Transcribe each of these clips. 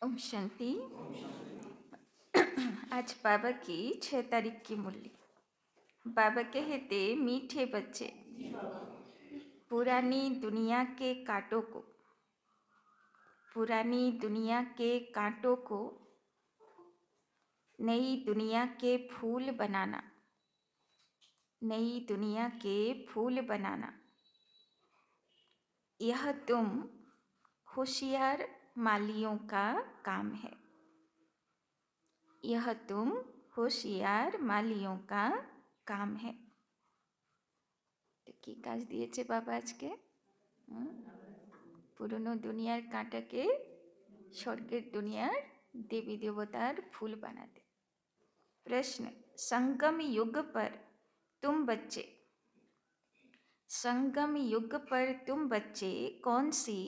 ओम शांति। आज बाबा की 6 तारीख की मुरली। बाबा कहते, मीठे बच्चे, पुरानी दुनिया के कांटों को, पुरानी दुनिया के कांटों को नई दुनिया के फूल बनाना, नई दुनिया के फूल बनाना, यह तुम होशियार मालियों का काम है। यह तुम होशियार मालियों का काम है। কি কাজ দিয়েছে বাবা আজকে? পুরনো দুনিয়ার কাঁটাকে স্বর্গের দুনিয়ার देवी देवतार फूल बनाते। प्रश्न, संगम युग पर तुम बच्चे, संगम युग पर तुम बच्चे कौन सी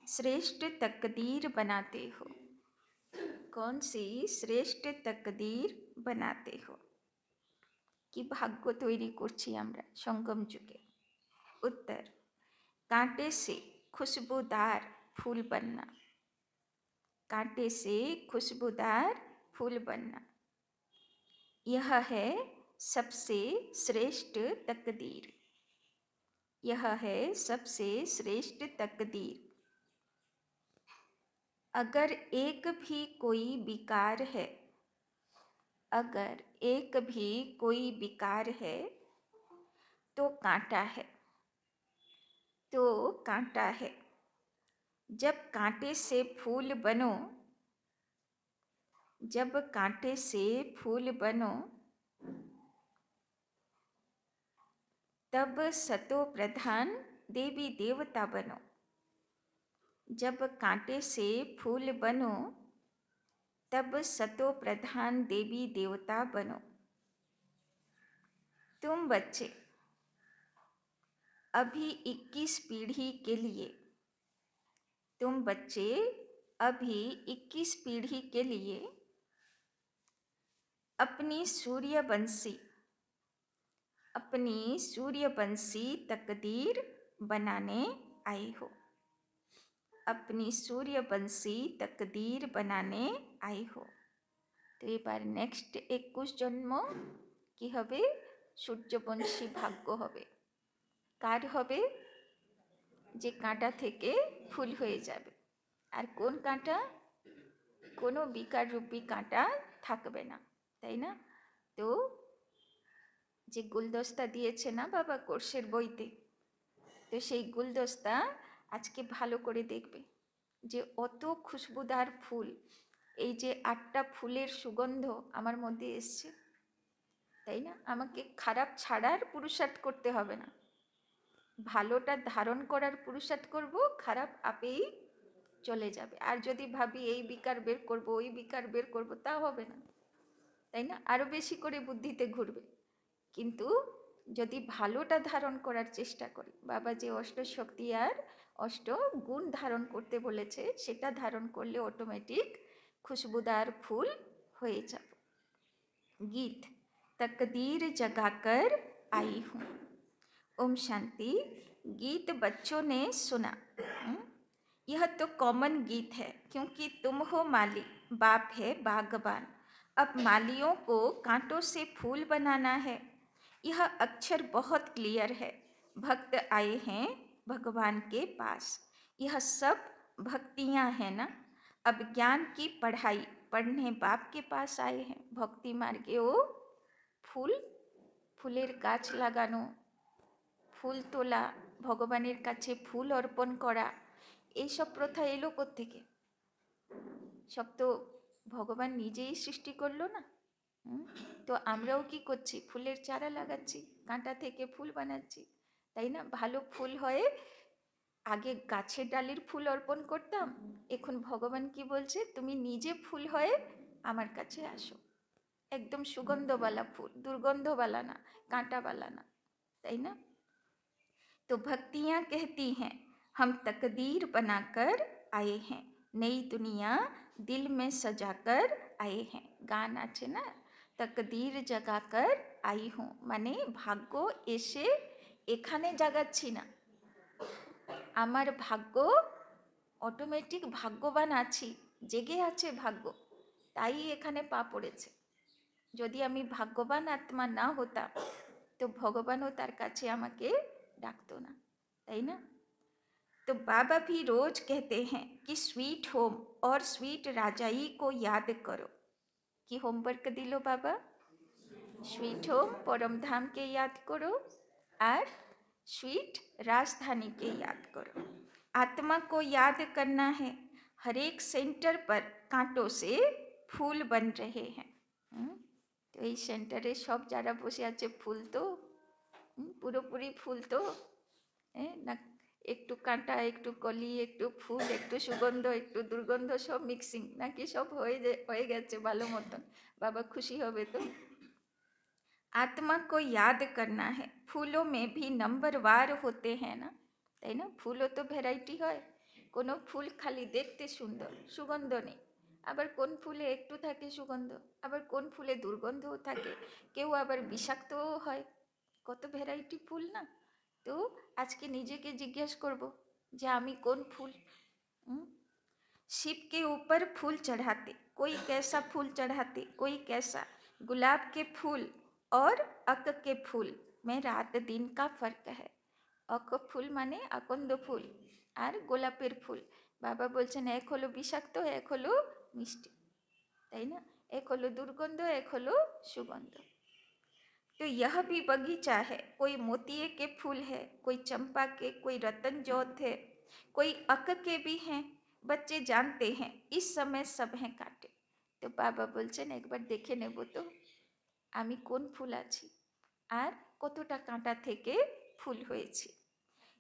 श्रेष्ठ तकदीर बनाते हो? कौन सी श्रेष्ठ तकदीर बनाते हो? कि भाग्य तैरी करছি আমরা संगम जुगे। उत्तर, कांटे से खुशबूदार फूल बनना, कांटे से खुशबूदार फूल बनना, यह है सबसे श्रेष्ठ तकदीर। यह है सबसे श्रेष्ठ तकदीर। अगर एक भी कोई विकार है, अगर एक भी कोई विकार है तो कांटा है, तो कांटा है। जब कांटे से फूल बनो, जब कांटे से फूल बनो, तब सतो प्रधान देवी देवता बनो। जब कांटे से फूल बनो, तब सतो प्रधान देवी देवता बनो। तुम बच्चे अभी 21 पीढ़ी के लिए, तुम बच्चे अभी 21 पीढ़ी के लिए अपनी सूर्यवंशी, अपनी सूर्यवंशी तकदीर बनाने आए हो। अपनी सूर्यवंशी तकदीर बनाने आए हो। तो एबार नेक्स्ट 21 जन्म कि हबे सूर्यवंशी भाग्य हबे। कार हबे? जे कांटा थेके फूल हये जाबे। আর কোন কাঁটা? কোনো বিকার রূপী কাঁটা থাকবে না, তাই না? তো যে গুলদস্তা দিয়েছে না বাবা কোর্সের বইতে, তো সেই গুলদস্তা আজকে ভালো করে দেখবে যে অত খুশবুদার ফুল, এই যে 8টা ফুলের সুগন্ধ আমার মধ্যে এসছে, তাই না? আমাকে খারাপ ছাড়ার পুরুষার্থ করতে হবে না, ভালোটা ধারণ করার পুরুষার্থ করব, খারাপ আপেই চলে যাবে। আর যদি ভাবি এই বিকার বের করব, ওই বিকার বের করব, তা হবে না, তাই না? আরও বেশি করে বুদ্ধিতে ঘুরবে। কিন্তু যদি ভালোটা ধারণ করার চেষ্টা করি, বাবা যে অষ্টশক্তি আর 8 গুণ ধারণ করতে বলেছে, সেটা ধারণ করলে অটোমেটিক খুশবুদার ফুল হয়ে যাব। गीत, तकदीर जगाकर आई हूँ। ओम शांति। गीत बच्चों ने सुना। यह तो कॉमन गीत है, क्योंकि तुम हो माली, बाप है बागबान। अब मालियों को कांटों से फूल बनाना है। यह अक्षर बहुत क्लियर है। भक्त आए हैं भगवान के पास। यह सब भक्तियाँ हैं ना। अब ज्ञान की पढ़ाई पढ़ने बाप के पास आए हैं। भक्ति मार्गे ও ফুল, ফুলের গাছ লাগানো, ফুল তোলা, ভগবানের কাছে ফুল অর্পণ করা, এইসব প্রথা এলো কোত্থেকে? সব তো ভগবান নিজেই সৃষ্টি করলো না? তো আমরাও কি করছি? ফুলের চারা লাগাচ্ছি, কাঁটা থেকে ফুল বানাচ্ছি, তাই না? ভালো ফুল হয়ে আগে গাছের ডালের ফুল অর্পণ করতাম, এখন ভগবান কি বলছে? তুমি নিজে ফুল হয়ে আমার কাছে আসো। একদম সুগন্ধওয়ালা ফুল, দুর্গন্ধওয়ালা না, কাঁটাওয়ালা না, তাই না? तो भक्तियाँ कहती हैं हम तकदीर बनाकर आए हैं, नई दुनिया दिल में सजाकर आए हैं। गान আছে না, तकदीर जगाकर आई हूँ, মানে ভাগ্য এসে এখানে জাগাচ্ছি না, আমার ভাগ্য অটোমেটিক ভাগ্যবান আছি, জেগে আছে ভাগ্য, তাই এখানে পা পড়েছে। যদি আমি ভাগ্যবান আত্মা না হতাম তো ভগবানও তার কাছে আমাকে ডাকতো না, তাই না? तो बाबा भी रोज कहते हैं कि स्वीट होम और स्वीट राजाई को याद करो। कि होमवर्क दिलो बाबा, स्वीट होम परम धाम के याद करो और स्वीट राजधानी के याद करो। आत्मा को याद करना है। हर एक सेंटर पर कांटों से फूल बन रहे हैं। तो ये सेंटरे सब যারা বসে আছে ফুল তো পুরোপুরি ফুল তো না, একটু কাঁটা, একটু কলি, একটু ফুল, একটু সুগন্ধ, একটু দুর্গন্ধ, সব মিক্সিং নাকি সব হয়ে গেছে ভালো মতন? বাবা খুশি হবে তো। आत्मा को याद करना है। फूलों में भी नंबरवार होते हैं ना, তাই না? ফুলও তো ভ্যারাইটি হয়। কোনো ফুল খালি দেখতে সুন্দর, সুগন্ধ নেই। আবার কোন ফুলে একটু থাকে সুগন্ধ, আবার কোন ফুলে দুর্গন্ধও থাকে, কেউ আবার বিষাক্তও হয়। কত ভ্যারাইটি ফুল না। তো আজকে নিজেকে জিজ্ঞেস করব যে আমি কোন ফুল। शिव के ऊपर फूल चढ़ाते, कोई कैसा फूल चढ़ाते, कोई कैसा। गुलाब के फूल और अक के फूल में रात दिन का फर्क है। अक फूल माने আকন্দ ফুল আর গোলাপের ফুল। বাবা বলছেন এক হলো বিষাক্ত, এক হলো মিষ্টি, তাই না? এক হলো দুর্গন্ধ, এক হলো সুগন্ধ। तो यह भी बगीचा है। कोई मोतिये के फूल है, कोई चंपा के, कोई रतन जोत है, कोई अक के भी हैं। बच्चे जानते हैं इस समय सब हैं काटे। तो बाबा बोलছেন একবার দেখে নেব তো আমি কোন ফুল আছি আর কতটা কাঁটা থেকে ফুল হয়েছি।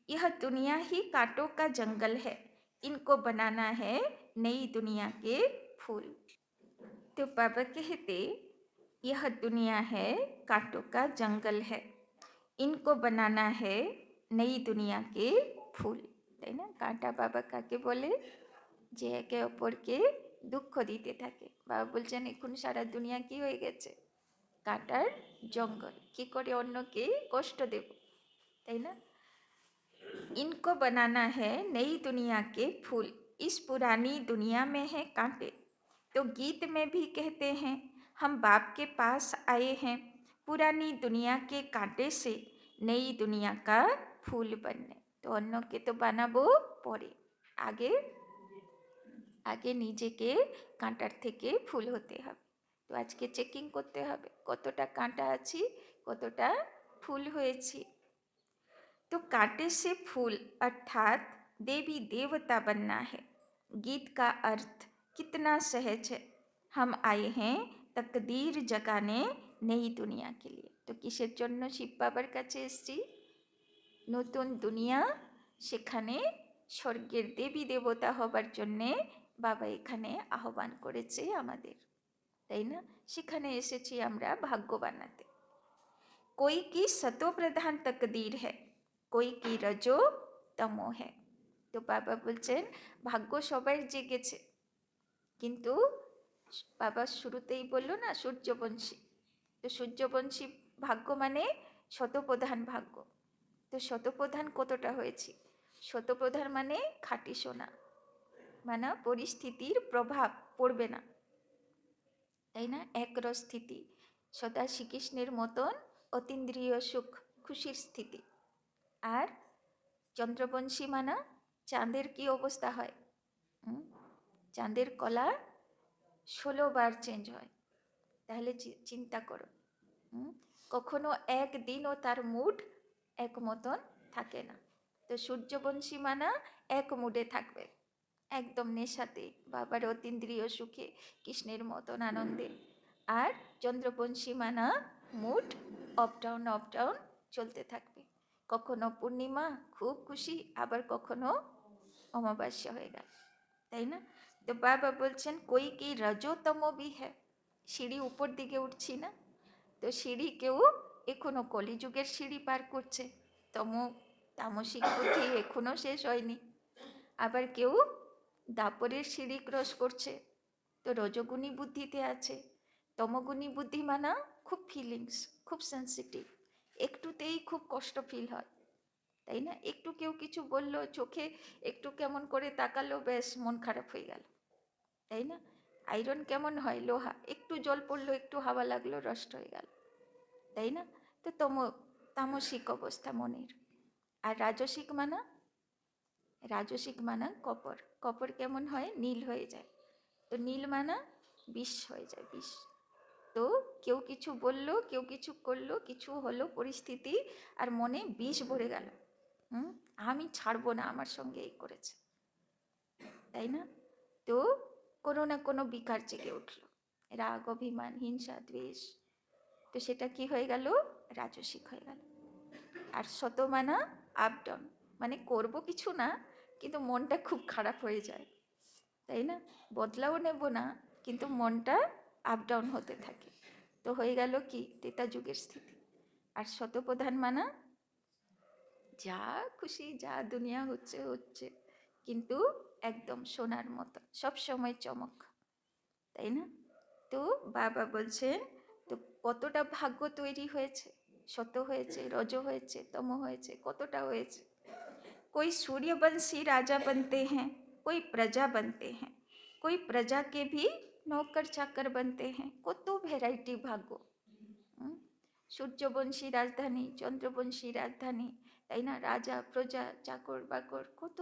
यह दुनिया ही कांटों का जंगल है, इनको बनाना है नई दुनिया के फूल। तो बाबा कहते यह दुनिया है कांटों का जंगल है, इनको बनाना है नई दुनिया के फूल, তাই না? কাঁটা বাবা কাকে বলে? যে একে অপরকে দুঃখ দিতে থাকে। বাবা বলছেন এখন সারা দুনিয়া কি হয়ে গেছে? কাঁটার জঙ্গল। কি করে অন্যকে কষ্ট দেব, তাই না? इनको बनाना है नई दुनिया के फूल, इस पुरानी दुनिया में है कांटे। तो गीत में भी कहते हैं हम बाप के पास आए हैं पुरानी दुनिया के कांटे से नई दुनिया का फूल बनने। तो অন্যকে তো বানাবো পরে, আগে আগে নিজেকে কাঁটার থেকে ফুল হতে হবে। তো আজকে চেকিং করতে হবে কতটা কাঁটা আছি, কতটা ফুল হয়েছি। तो कांटे से फूल अर्थात देवी देवता बनना है। गीत का अर्थ कितना सहज है। हम आए हैं तकदीर जगाने नई दुनिया के लिए। तो किसेर জন্য শিব বাবার কাছে এসেছি? নতুন দুনিয়া সেখানে স্বর্গের দেবী দেবতা হবার জন্যে বাবা এখানে আহ্বান করেছে আমাদের, তাই না? সেখানে এসেছি আমরা ভাগ্য বানাতে। कोई की सतो प्रधान तकदीर है, कोई की रजो तमो है। তো বাবা বলছেন ভাগ্য সবাই জেগেছে, কিন্তু বাবা শুরুতেই বললো না সূর্যবংশী। তো সূর্যবংশী ভাগ্য মানে শতপ্রধান ভাগ্য। তো শতপ্রধান কতটা হয়েছি? শতপ্রধান মানে খাঁটি সোনা, মানে পরিস্থিতির প্রভাব পড়বে না, তাই না? একরস স্থিতি, সদা শ্রীকৃষ্ণের মতন অতীন্দ্রিয় সুখ খুশির স্থিতি। আর চন্দ্রবংশী মানা চাঁদের কি অবস্থা হয়? চাঁদের কলা 16 বার চেঞ্জ হয়। তাহলে চিন্তা করো, কখনো একদিনও তার মুড এক মতন থাকে না। তো সূর্যবংশী মানা এক মুডে থাকবে, একদম নেশাতে, বাবার অতীন্দ্রিয় সুখে, কৃষ্ণের মতন আনন্দে। আর চন্দ্রবংশী মানা মুড অপ ডাউন চলতে থাকবে। কখনো পূর্ণিমা খুব খুশি, আবার কখনো অমাবস্যা হয়ে গেল, তাই না? তো বাবা বলছেন কই কি রজতম বি হ্যাঁ, সিঁড়ি উপর দিকে উঠছি না? তো সিঁড়ি কেউ এখনো কলিযুগের সিঁড়ি পার করছে, তামসিক বুদ্ধি এখনো শেষ হয়নি। আবার কেউ দাপরের সিঁড়ি ক্রস করছে, তো রজগুণী বুদ্ধিতে আছে। তমগুণী বুদ্ধি মানা খুব ফিলিংস, খুব সেন্সিটিভ, একটুতেই খুব কষ্ট ফিল হয়, তাই না? একটু কেউ কিছু বললো, চোখে একটু কেমন করে তাকালো, ব্যাস মন খারাপ হয়ে গেল, তাই না? আয়রন কেমন হয়? লোহা, একটু জল পড়লো, একটু হাওয়া লাগলো, নষ্ট হয়ে গেল, তাই না? তো তামসিক অবস্থা মনের। আর রাজসিক মানা কপর। কপর কেমন হয়? নীল হয়ে যায়। তো নীল মানা বিষ হয়ে যায়, বিষ। তো কেউ কিছু বললো, কেউ কিছু করলো, কিছু হলো পরিস্থিতি, আর মনে বিষ ভরে গেল। আমি ছাড়বো না, আমার সঙ্গে এই করেছে, তাই না? তো কোনো না কোনো বিকার জেগে উঠলো, রাগ, অভিমান, হিংসা, দ্বেষ। তো সেটা কি হয়ে গেল? রাজসিক হয়ে গেল। আর শতমানা আপ ডাউন, মানে করবো কিছু না, কিন্তু মনটা খুব খারাপ হয়ে যায়, তাই না? বদলাও নেব না, কিন্তু মনটা আপ ডাউন হতে থাকে। তো হয়ে গেল কি? ত্রেতা যুগের স্থিতি। আর শতপ্রধান মানা যা খুশি, যা দুনিয়া হচ্ছে হচ্ছে, কিন্তু একদম সোনার মতো, সব সময় চমক, তাই না? তো বাবা বলছেন, তো কতটা ভাগ্য তৈরি হয়েছে, শত হয়েছে, রজ হয়েছে, তম হয়েছে, কতটা হয়েছে। कोई सूर्यवंशी राजा बनते हैं, कोई प्रजा बनते हैं, कोई प्रजा के भी नौकर चाकर बनते हैं। কত ভ্যারাইটি ভাগ্য। সূর্যবংশী রাজধানী, চন্দ্রবংশী রাজধানী, তাই না? রাজা, প্রজা, চাকর বাকর, কত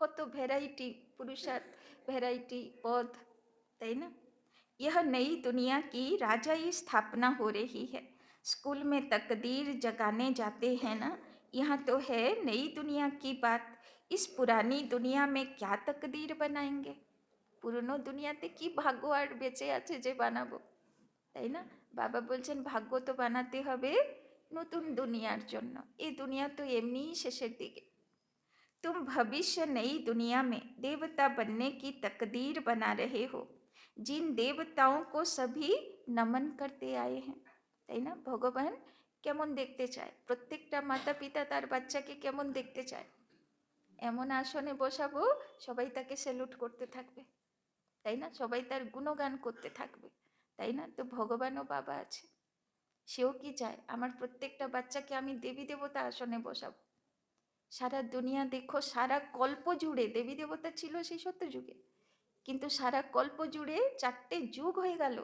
কত ভ্যারাইটি পুরুষার্থ, ভ্যারাইটি পদ, তাই না? यह नई दुनिया की राजाई स्थापना हो रही है। स्कूल में तकदीर जगाने जाते हैं ना, यहाँ तो है नई दुनिया की बात। इस पुरानी दुनिया में क्या तकदीर बनाएंगे? পুরনো দুনিয়াতে কি ভাগ্য আর বেঁচে আছে যে বানাবো, তাই না? বাবা বলছেন ভাগ্য তো বানাতে হবে নতুন দুনিয়ার জন্য, এই দুনিয়া তো এমনিই শেষের দিকে। तुम भविष्य नई दुनिया में देवता बनने की तकदीर बना रहे हो, जिन देवताओं को सभी नमन करते आए हैं, তাই না? ভগবান কেমন দেখতে চায়? প্রত্যেকটা মাতা পিতা তার বাচ্চাকে কেমন দেখতে চায়? এমন আসনে বসাবো, সবাই তাকে স্যালুট করতে থাকবে, তাই না? সবাই তার গুণগান করতে থাকবে, তাই না? তো ভগবানও বাবা আছে, সেও কি চায়? আমার প্রত্যেকটা বাচ্চাকে আমি দেবী দেবতা আসনে বসাবো। সারা দুনিয়া দেখো, সারা কল্প জুড়ে দেবী দেবতা ছিল সেই সত্য যুগে, কিন্তু সারা কল্প জুড়ে 4টে যুগ হয়ে গেল,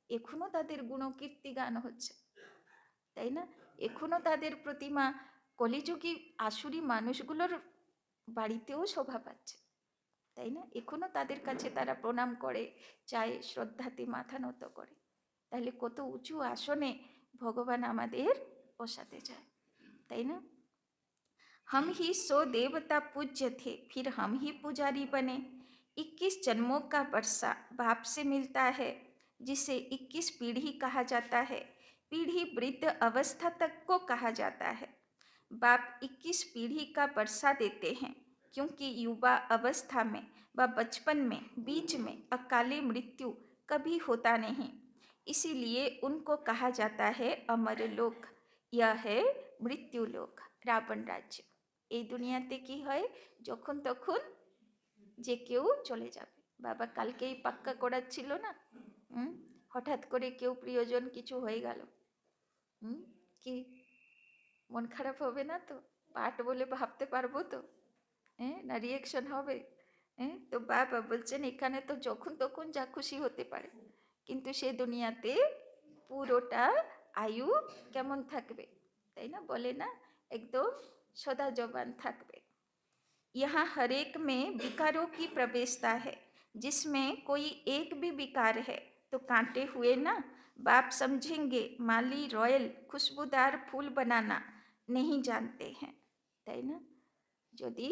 এখনো তাদের গুণকীর্তি গান হচ্ছে, তাই না? এখনো তাদের প্রতিমা কলিযুগী আসুরি মানুষগুলোর বাড়িতেও শোভা পাচ্ছে, তাই না? এখনো তাদের কাছে তারা প্রণাম করে, চায়, শ্রদ্ধাতে মাথা নত করে। তাহলে কত উঁচু আসনে ভগবান আমাদের বসাতে চায়, তাই না? हम ही सो देवता पूज्य थे, फिर हम ही पुजारी बने। 21 जन्मों का वर्षा बाप से मिलता है, जिसे 21 पीढ़ी कहा जाता है। पीढ़ी वृद्ध अवस्था तक को कहा जाता है। बाप 21 पीढ़ी का वर्षा देते हैं, क्योंकि युवा अवस्था में व बचपन में बीच में अकाली मृत्यु कभी होता नहीं, इसीलिए उनको कहा जाता है अमर लोक। यह है मृत्यु लोक, रावण राज्य। এই দুনিয়াতে কি হয়? যখন তখন যে কেউ চলে যাবে। বাবা কালকেই পাক্কা করাচ্ছিল না, হঠাৎ করে কেউ প্রিয়জন কিছু হয়ে গেল, কি মন খারাপ হবে না তো? পাঠ বলে ভাবতে পারবো তো? না রিয়েকশন হবে? তো বাবা বলছেন এখানে তো যখন তখন যা খুশি হতে পারে, কিন্তু সে দুনিয়াতে পুরোটা আয়ু কেমন থাকবে, তাই না? বলে না একদম সদা জবান থাকবে। यहाँ हर एक में विकारों की प्रवेशता है, जिसमें कोई एक भी विकार है तो कांटे हुए ना, बाप समझेंगे माली रॉयल खुशबूदार फूल बनाना नहीं जानते हैं, তাই না? যদি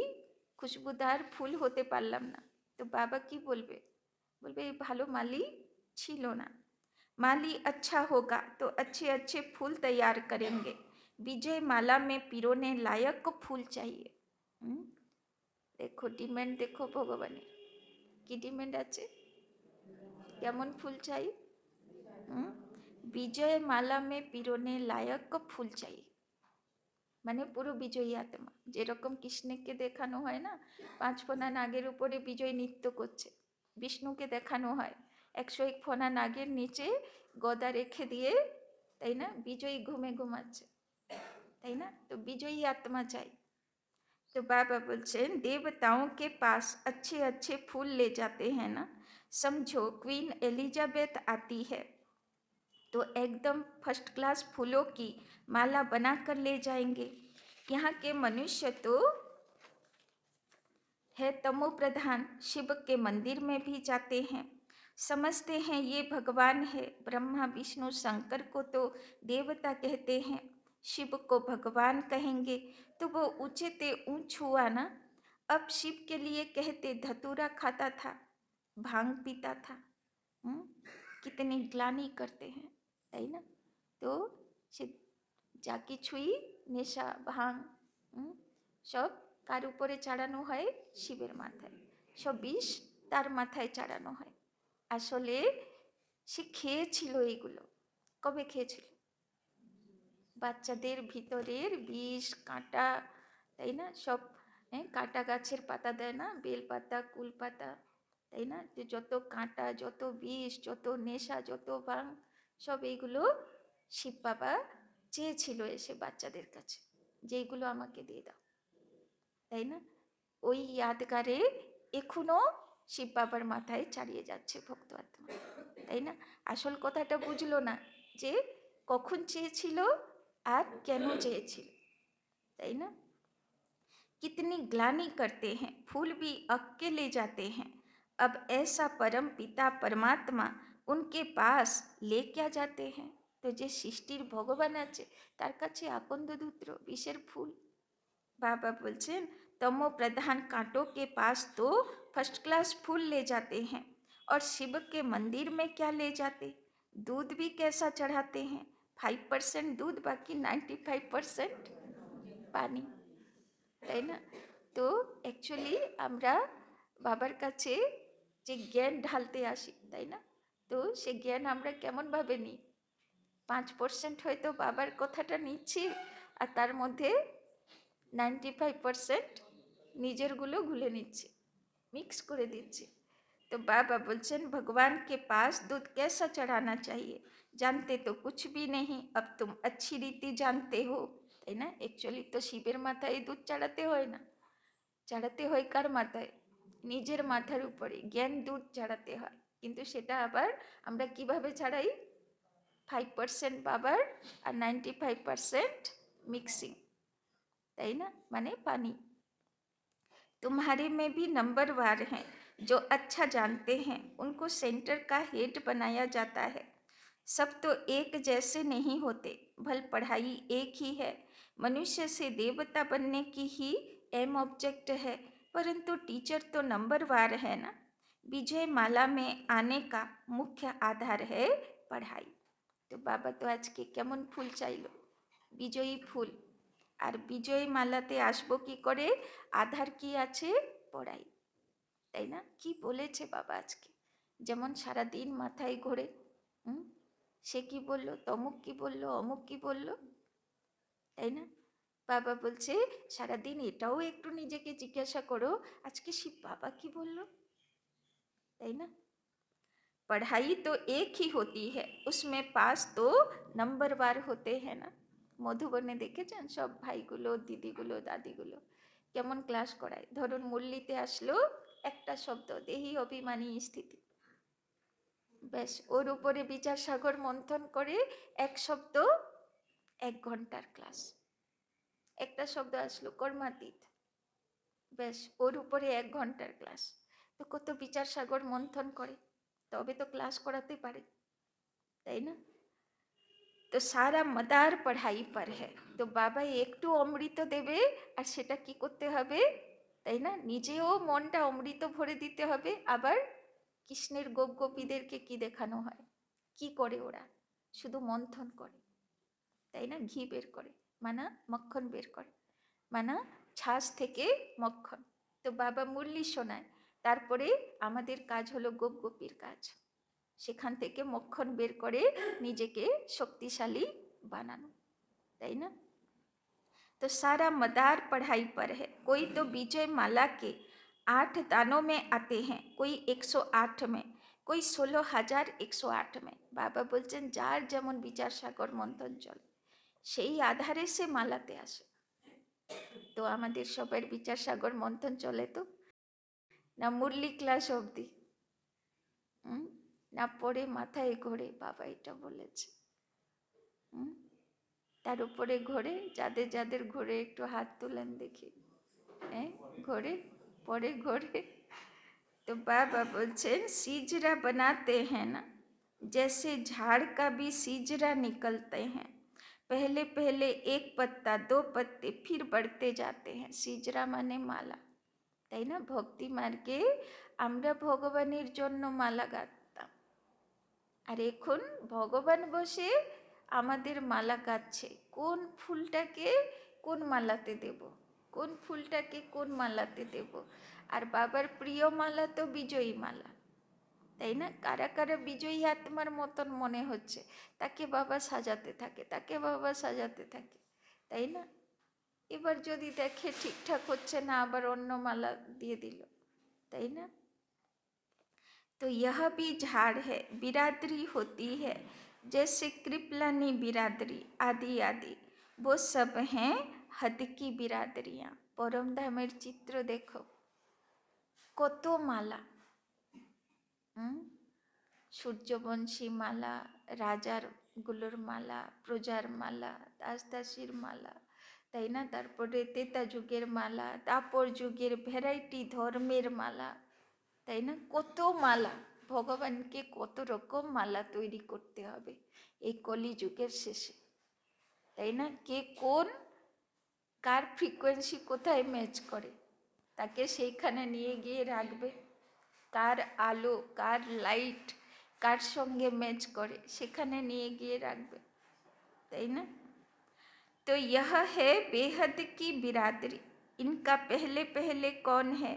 খুশবুদার ফুল হতে পারলাম না, তো বাবা কি বলবে? বলবে এই ভালো মালি ছিল না। माली अच्छा होगा तो अच्छे अच्छे फूल तैयार करेंगे, विजय माला में पिरोने लायक फूल चाहिए। দেখো ডিম্যান্ড, দেখো ভগবানের কি ডিম্যান্ড আছে, কেমন ফুল চাই? বিজয় মালা মে পিরোনে লায়ক ফুল চাই, মানে পুরো বিজয়ী আত্মা। যেরকম কৃষ্ণকে দেখানো হয় না 5 ফোনা নাগের উপরে বিজয় নৃত্য করছে, বিষ্ণুকে দেখানো হয় 101 ফোনা নাগের নিচে গদা রেখে দিয়ে, তাই না? বিজয়ী ঘুমে ঘুমাচ্ছে, তাই না? তো বিজয়ী আত্মা চাই। तो बाबा बोलছেন देवताओं के पास अच्छे अच्छे फूल ले जाते हैं ना, समझो क्वीन एलिजाबेथ आती है तो एकदम फर्स्ट क्लास फूलों की माला बनाकर ले जाएंगे। यहाँ के मनुष्य तो है तमो प्रधान, शिव के मंदिर में भी जाते हैं, समझते हैं ये भगवान है। ब्रह्मा विष्णु शंकर को तो देवता कहते हैं, शिव को भगवान कहेंगे, तो वो ऊंचे ते ऊंच हुआ ना। अब शिव के लिए कहते धतूरा खाता था, भांग पीता था। कितनी ग्लानि करते हैं, है ना। तो जाकी छुई नेशा भांग सब কার উপরে চাড়ানো হয়, শিবের মাথায়। সব বিষ তার মাথায় চাড়ানো হয়। আসলে সে খেয়েছিল এইগুলো। কবে খেয়েছিল? বাচ্চাদের ভিতরের বিষ কাঁটা, তাই না, সব কাঁটা গাছের পাতা দেয় না, বেল পাতা কুল পাতা, তাই না, যে যত কাঁটা যত বিষ যত নেশা যত ভাঙ সব এইগুলো শিব বাবা চেয়েছিল এসে বাচ্চাদের কাছে, যেইগুলো আমাকে দিয়ে দাও, তাই না। ওই ইয়াদগারে এখনো শিব বাবার মাথায় চালিয়ে যাচ্ছে ভক্ত আত্মা, তাই না। আসল কথাটা বুঝলো না যে কখন চেয়েছিল আর কেন চেয়েছিল, তাই না। कितनी ग्लानि करते हैं, फूल भी अक के ले जाते हैं। अब ऐसा परम पिता परमात्मा उनके पास ले क्या जाते हैं। तो जे सृष्टिर भगवान आछे तार काछे আকন্দ দুত্র বিষের ফুল। बाबा बोलছেন तमो प्रधान कांटों के पास तो फर्स्ट क्लास फूल ले जाते हैं, और शिव के मंदिर में क्या ले जाते, दूध भी कैसा चढ़ाते हैं, 5% दूध बाकी 95% पानी, তাই না। তো অ্যাকচুয়ালি আমরা বাবার কাছে যে জ্ঞান ঢালতে আসি, তাই না, তো সে জ্ঞান আমরা কেমনভাবে নিই, 5% হয়তো বাবার কথাটা নিচ্ছি আর তার মধ্যে 95% নিজেরগুলো গুলে নিচ্ছি, মিক্স করে দিচ্ছি। तो बाबा बोलছেন भगवान के पास दूध कैसा चढ़ाना चाहिए, जानते तो कुछ भी नहीं, अब तुम अच्छी रीति जानते हो, তাই না। অ্যাকচুয়ালি তো শিবের মাথায় দুধ চাড়াতে হয় না, চাড়াতে হয় কার মাথায়, নিজের মাথার উপরে জ্ঞান দুধ চাড়াতে হয়। কিন্তু সেটা আবার আমরা কিভাবে ছাড়াই, 5% বাবার আর 95% মিক্সিং, তাই না, মানে পানি। तुम्हारे में भी नंबरवार हैं, जो अच्छा जानते हैं उनको सेंटर का हेड बनाया जाता है। सब तो एक जैसे नहीं होते, भल पढ़ाई एक ही है, मनुष्य से देवता बनने की ही एम ऑब्जेक्ट है, परंतु टीचर तो नंबरवार है ना। विजय माला में आने का मुख्य आधार है पढ़ाई। तो बाबा तो आज के केमन फूल चाइलो, विजयी फूल, আর বিজয় মালাতে আসবো কি করে, আধার কি আছে, পড়াই, তাই না। কি বলেছে বাবা আজকে, যেমন সারাদিন মাথায় ঘোরে, সে কি বললো, তমুক কি বললো, অমুক কি বললো, তাই না। বাবা বলছে সারাদিন এটাও একটু নিজেকে জিজ্ঞাসা করো আজকে শিব বাবা কি বললো, তাই না। पढ़ाई तो एक ही होती है, उसमें पास तो नंबरवार होते हैं ना। মধুবনে দেখেছেন সব ভাইগুলো দিদিগুলো দাদিগুলো কেমন ক্লাস করায়। ধরুন মুরলিতে আসলো একটা শব্দ দেহি অভিমানী স্থিতি, ব্যাস ওর উপরে বিচার সাগর মন্থন করে এক শব্দ 1 ঘন্টার ক্লাস। একটা শব্দ আসলো কর্মাতীত, ব্যাস ওর উপরে 1 ঘন্টার ক্লাস। তো কত বিচার সাগর মন্থন করে, তবে তো ক্লাস করাতে পারে, তাই না। তো সারা মদার পড়াই পর হ্যাঁ। তো বাবা একটু অমৃত দেবে আর সেটা কি করতে হবে, তাই না, নিজেও মনটা অমৃত ভরে দিতে হবে। আবার কৃষ্ণের গোপ গোপীদেরকে কি দেখানো হয়, কি করে ওরা শুধু মন্থন করে, তাই না, ঘি বের করে, মানা মক্খন বের করে, মানা ছাঁচ থেকে মক্খন। তো বাবা মুরলি শোনায়, তারপরে আমাদের কাজ হলো গোপ গোপীর কাজ, সেখান থেকে মক্খন বের করে নিজেকে শক্তিশালী বানানো, তাই না। तो सारा मदार पढ़ाई पर है। कोई तो विजय माला के 8 दानों में आते हैं, कोई 108 में, कोई 16,108 में। बाबा बोलছেন যার যেমন বিচার সাগর মন্থন চলে সেই আধারে সে মালাতে আসে। তো আমাদের সবার বিচার সাগর মন্থন চলে তো না মুরলি ক্লাস অবধি, না পড়ে মাথায় ঘোরে বাবা এটা বলেছে, তার উপরে ঘোরে, যাদের যাদের ঘোরে একটু হাত তুলেন দেখি, হ্যাঁ ঘোরে, পরে ঘোরে। तो बाबा बोलছেন सीजरा बनाते हैं ना, जैसे झाड़ का भी सीजरा निकलते हैं, पहले पहले एक पत्ता दो पत्ते फिर बढ़ते जाते हैं। सीजरा माने माला, তাই না? ভক্তি মার্গে আমরা ভগবানের জন্য মালা গাঁথতাম, আর এখন ভগবান বসে আমাদের মালা গাঁথছে। কোন ফুলটাকে কোন মালাতে দেব, কোন ফুলটাকে কোন মালাতে দেব। আর বাবার প্রিয় মালা তো বিজয়ী মালা, তাই না? কারা কারা বিজয়ী আত্মার মতন মনে হচ্ছে তাকে বাবা সাজাতে থাকে, তাকে বাবা সাজাতে থাকে, তাই না? এবার যদি দেখে ঠিকঠাক হচ্ছে না আবার অন্য মালা দিয়ে দিল, তাই না? तो यह भी झाड़ है, बिरादरी होती है, जैसे कृपलानी बिरादरी आदि आदि, वो सब हैं हद की बिरादरियाँ। परम धामेर चित्र देखो, কত মালা, সূর্যবংশী মালা, রাজার গুলোর মালা, প্রজার মালা, দাস দাসীর মালা, তাই না? তারপরে তেতা যুগের মালা, দাপর যুগের ভ্যারাইটি ধর্মের মালা, তাই না? কত মালা, ভগবানকে কত রকম মালা তৈরি করতে হবে এই কলিযুগের শেষে, তাই না? কে কোন কার ফ্রিকোয়েন্সি কোথায় ম্যাচ করে তাকে সেইখানে নিয়ে গিয়ে রাখবে, কার আলো কার লাইট কার সঙ্গে ম্যাচ করে সেখানে নিয়ে গিয়ে রাখবে, তাই না? तो यह है बेहद की बिरादरी, इनका पहले पहले कौन है?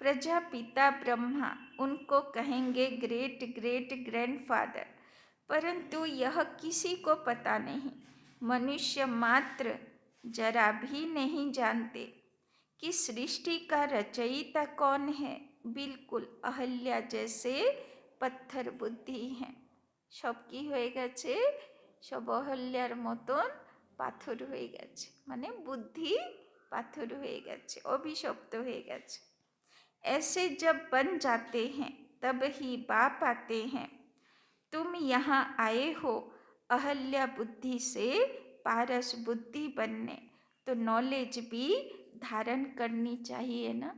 प्रजापिता ब्रह्मा, उनको कहेंगे ग्रेट ग्रेट ग्रैंडफादर, परंतु यह किसी को पता नहीं, मनुष्य मात्र जरा भी नहीं जानते कि सृष्टि का रचयिता कौन है। बिल्कुल अहल्या जैसे पत्थर बुद्धि हैं, सब की হয়ে গেছে, সব অহল্যার মতন পাথর হয়ে গেছে, মানে বুদ্ধি পাথর হয়ে গেছে, অভিশপ্ত হয়ে গেছে। ऐसे जब बन जाते हैं तब ही बाप आते हैं, तुम यहाँ आए हो अहल्या बुद्धि से पारस बुद्धि बनने, तो नॉलेज भी धारण करनी चाहिए ना।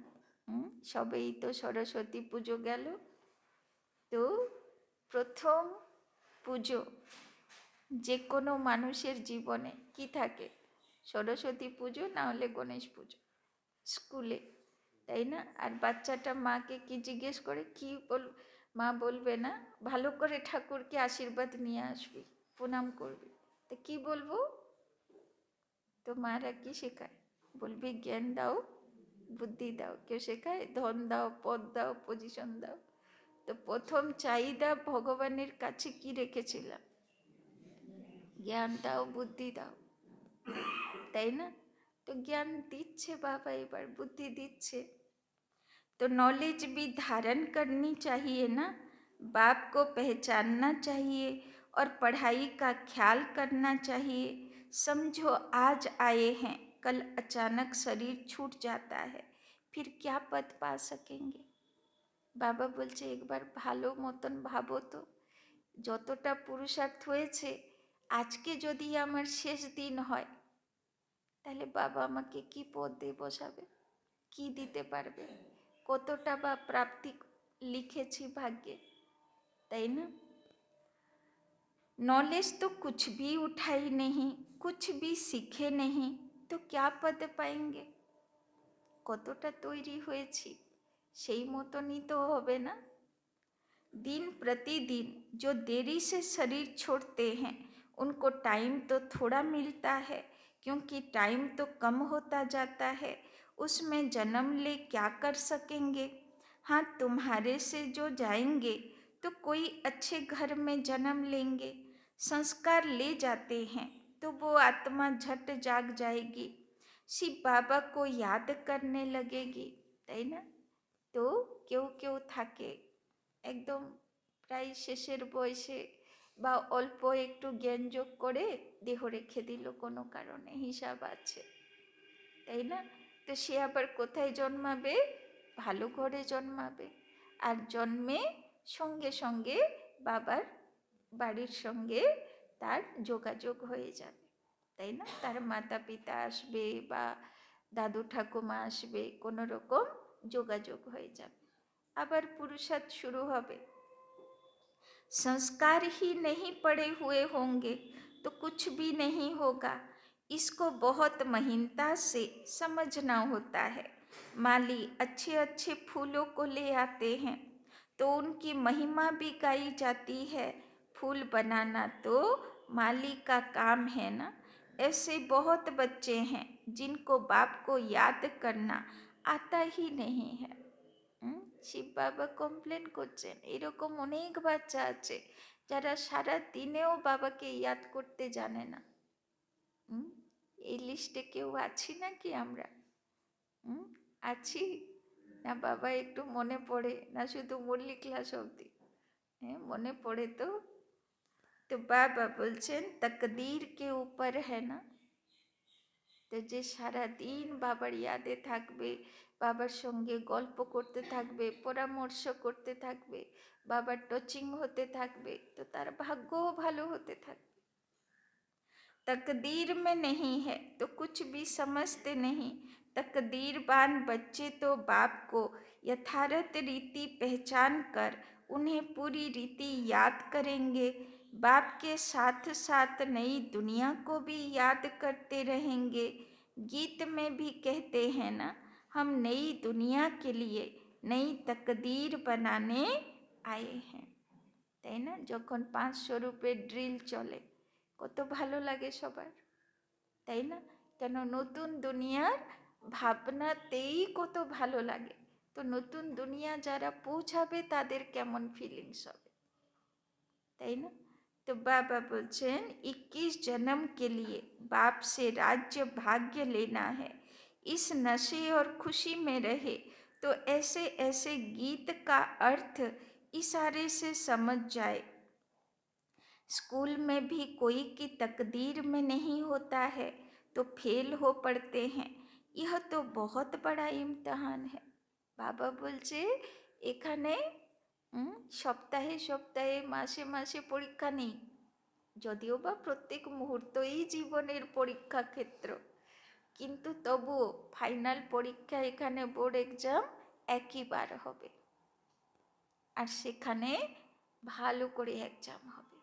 সবেই তো সরস্বতী পুজো গেল, তো প্রথম পুজো যে কোনো মানুষের জীবনে কি থাকে? সরস্বতী পুজো না হলে গণেশ পুজো স্কুলে, তাই না? আর বাচ্চাটা মাকে কি জিজ্ঞেস করে, কি মা বলবে না ভালো করে ঠাকুরকে আশীর্বাদ নিয়ে আসবি, প্রণাম করবি, তো কি বলবো? তো মারা কি শেখায়? বলবি জ্ঞান দাও বুদ্ধি দাও। কেউ শেখায় ধন দাও পদ দাও পজিশন দাও? তো প্রথম চাহিদা ভগবানের কাছে কি রেখেছিলাম? জ্ঞান দাও বুদ্ধি দাও, তাই না? তো জ্ঞান দিচ্ছে বাবা, এবার বুদ্ধি দিচ্ছে। तो नॉलेज भी धारण करनी चाहिए ना, बाप को पहचानना चाहिए और पढ़ाई का ख्याल करना चाहिए। समझो आज आए हैं, कल अचानक शरीर छूट जाता है, फिर क्या पद पा सकेंगे? বাবা বলছে একবার ভালো মতন ভাবো তো, যতটা পুরুষার্থ হয়েছে আজকে যদি আমার শেষ দিন হয় তাহলে বাবা আমাকে কি পদ দিয়ে বসাবে, কি দিতে পারবে, কতটা বা প্রাপ্তি লিখেছি ভাগ্যে, তাই না? नॉलेज तो कुछ भी उठाई नहीं, कुछ भी सीखे नहीं, तो क्या पद पाएंगे? কতটা তৈরি হয়েছি সেই মতনই তো হবে না। दिन प्रतिदिन जो देरी से शरीर छोड़ते हैं उनको टाइम तो थोड़ा मिलता है, क्योंकि टाइम तो कम होता जाता है, उसमें जन्म ले क्या कर सकेंगे? हाँ, तुम्हारे से जो जाएंगे तो कोई अच्छे घर में जन्म लेंगे, संस्कार ले जाते हैं तो वो आत्मा झट जाग जाएगी, शिव बाबा को याद करने लगेगी, তাই না? তো কেউ কেউ থাকে একদম প্রায় শেষের বয়সে বা অল্প একটু জ্ঞান যোগ করে দেহ রেখে দিল কোনো কারণে, হিসাব আছে, তাই না? তো সে আবার কোথায় জন্মাবে? ভালো ঘরে জন্মাবে, আর জন্মে সঙ্গে সঙ্গে বাবার বাড়ির সঙ্গে তার যোগাযোগ হয়ে যাবে, তাই না? তার মাতা পিতা আসবে বা দাদু ঠাকুমা আসবে, কোনো রকম যোগাযোগ হয়ে যাবে। আবার पुरुषार्थ शुरू হবে। संस्कार ही नहीं पड़े हुए होंगे तो कुछ भी नहीं होगा, इसको बहुत महीनता से समझना होता है। माली अच्छे अच्छे फूलों को ले आते हैं तो उनकी महिमा भी गाई जाती है। फूल बनाना तो माली का काम है ना। ऐसे बहुत बच्चे हैं जिनको बाप को याद करना आता ही नहीं है। শিব বাবা কমপ্লেন করছেন, এরকম অনেক বাচ্চা আছে যারা সারা দিনেও বাবাকে ইয়াদ করতে জানে না। এই লিস্টে কেউ আছি নাকি আমরা? আছি না? বাবা একটু মনে পড়ে না? শুধু মুরলি ক্লাস অবধি মনে পড়ে তো? তো বাবা বলছেন তকদীর কে উপর है ना। তো যে সারাদিন বাবার ইয়াদে থাকবে, বাবার সঙ্গে গল্প করতে থাকবে, পরামর্শ করতে থাকবে, বাবার টচিং হতে থাকবে, তো তার ভাগ্যও ভালো হতে থাকবে। तकदीर में नहीं है तो कुछ भी समझते नहीं। तकदीरवान बच्चे तो बाप को यथार्थ रीति पहचान कर उन्हें पूरी रीति याद करेंगे। बाप के साथ साथ नई दुनिया को भी याद करते रहेंगे। गीत में भी कहते हैं ना, हम नई दुनिया के लिए नई तकदीर बनाने आए हैं, তাই না? যখন 500 রুপির ড্রিল চলে কত ভালো লাগে সবার, তাই না? কেন? নতুন দুনিয়ার ভাবনাতেই কত ভালো লাগে। তো নতুন দুনিয়া যারা পৌঁছাবে তাদের কেমন ফিলিংস হবে, তাই না? तो बाबा बोलছেন 21 जन्म के लिए बाप से राज्य भाग्य लेना है। इस नशे और खुशी में रहे तो ऐसे ऐसे गीत का अर्थ इशारे से समझ जाए। स्कूल में भी कोई की तकदीर में नहीं होता है तो फेल हो पड़ते हैं। यह तो बहुत बड़ा इम्तिहान है। बाबा बोलছে এখানে সপ্তাহে সপ্তাহে মাসে মাসে পরীক্ষা নেই, যদিও বা প্রত্যেক মুহূর্তই জীবনের পরীক্ষা ক্ষেত্র, কিন্তু তবুও ফাইনাল পরীক্ষা এখানে বোর্ড এক্সাম একইবার হবে, আর সেখানে ভালো করে এক্সাম হবে,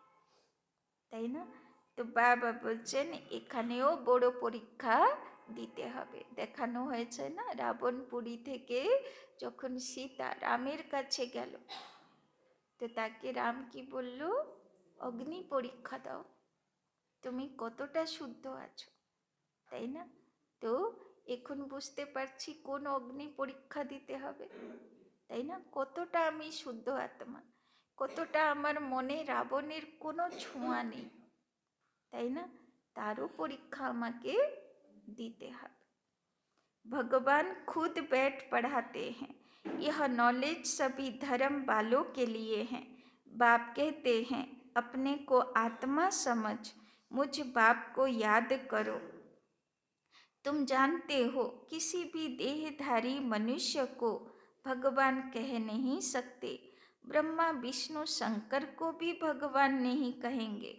তাই না? তো বাবা বলছেন এখানেও বড় পরীক্ষা দিতে হবে। দেখানো হয়েছে না, রাবণপুরী থেকে যখন সীতা রামের কাছে গেল তো তাকে রাম কি বলল? অগ্নি পরীক্ষা দাও, তুমি কতটা শুদ্ধ আছো, তাই না? তো এখন বুঝতে পারছি কোন অগ্নি পরীক্ষা দিতে হবে, তাই না? কতটা আমি শুদ্ধ আত্মা, কতটা আমার মনে রাবণের কোনো ছোঁয়া নেই, তাই না? তারও পরীক্ষা আমাকে দিতে হবে। भगवान खुद बैठ पढ़ाते हैं। यह नॉलेज सभी धर्म वालों के लिए है। बाप कहते हैं अपने को आत्मा समझ, मुझ बाप को याद करो। तुम जानते हो किसी भी देहधारी मनुष्य को भगवान कह नहीं सकते। ब्रह्मा विष्णु शंकर को भी भगवान नहीं कहेंगे,